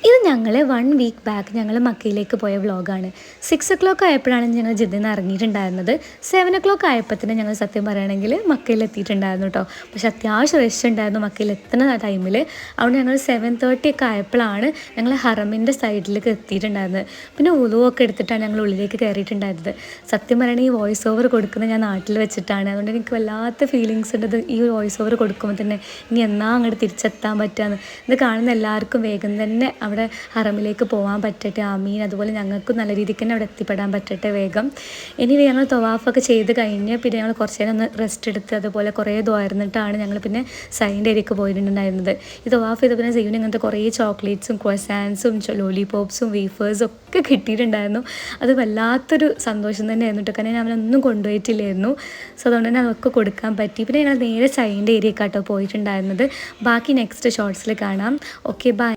ഇത് ഞങ്ങൾ 1 week back ഞങ്ങൾ മക്കയിലേക്ക് പോയ വ്ളോഗാണ്. 6:00 ആയപ്പോഴാണ് ഞങ്ങൾ ജിദ്ദയിൽ നിന്ന് ഇറങ്ങിയിട്ടുണ്ടായിരുന്നത്. 7:00 ആയപ്പോൾ തന്നെ ഞങ്ങൾ സത്യം പറയുകയാണെങ്കിൽ മക്കയിൽ എത്തിയിട്ടുണ്ടായിരുന്നു കേട്ടോ. പക്ഷെ അത്യാവശ്യം റഷ് ഉണ്ടായിരുന്നു മക്കയിൽ എത്തുന്ന ടൈമിൽ. അതുകൊണ്ട് ഞങ്ങൾ 7:30 ഒക്കെ ആയപ്പോഴാണ് ഞങ്ങൾ ഹറമിൻ്റെ സൈഡിലേക്ക് എത്തിയിട്ടുണ്ടായിരുന്നത്. പിന്നെ ഉളുവൊക്കെ എടുത്തിട്ടാണ് ഞങ്ങൾ ഉള്ളിലേക്ക് കയറിയിട്ടുണ്ടായിരുന്നത്. സത്യം പറയുകയാണെങ്കിൽ ഈ വോയിസ് ഓവർ കൊടുക്കുന്നത് ഞാൻ നാട്ടിൽ വെച്ചിട്ടാണ്. അതുകൊണ്ട് എനിക്ക് വല്ലാത്ത ഫീലിങ്സ് ഉണ്ട് ഈ വോയിസ് ഓവർ കൊടുക്കുമ്പോൾ തന്നെ. ഇനി എന്നാ അങ്ങോട്ട് തിരിച്ചെത്താൻ പറ്റുകയെന്ന്. ഇത് കാണുന്ന എല്ലാവർക്കും വേഗം തന്നെ അവിടെ ഹറമിലേക്ക് പോകാൻ പറ്റട്ടെ, ആമീൻ. അതുപോലെ ഞങ്ങൾക്കും നല്ല രീതിക്ക് തന്നെ അവിടെ എത്തിപ്പെടാൻ പറ്റട്ടെ വേഗം. ഇനി ഞങ്ങൾ തവാഫൊക്കെ ചെയ്ത് കഴിഞ്ഞ് പിന്നെ ഞങ്ങൾ കുറച്ച് നേരം ഒന്ന് റെസ്റ്റ് എടുത്ത് അതുപോലെ കുറേ ദുആയിരുന്നിട്ടാണ് ഞങ്ങൾ പിന്നെ സൈൻ്റെ ഏരിയക്ക് പോയിട്ടുണ്ടായിരുന്നത്. ഈ തവാഫ് ചെയ്ത് പിന്നെ സെയ്യുന് ഇങ്ങനത്തെ കുറേ ചോക്ലേറ്റ്സും ക്രോസാൻസും ലോലിപോപ്സും വേഫേഴ്സും ഒക്കെ കിട്ടിയിട്ടുണ്ടായിരുന്നു. അത് വല്ലാത്തൊരു സന്തോഷം തന്നെയായിരുന്നു കേട്ടോ. കാരണം ഞാൻ അവനൊന്നും കൊണ്ടുപോയിട്ടില്ലായിരുന്നു. സോ അതുകൊണ്ട് തന്നെ അതൊക്കെ കൊടുക്കാൻ പറ്റി. പിന്നെ ഞങ്ങൾ നേരെ സൈൻ്റെ ഏരിയക്കാട്ടോ പോയിട്ടുണ്ടായിരുന്നത്. ബാക്കി നെക്സ്റ്റ് ഷോർട്സിൽ കാണാം. Okay, by.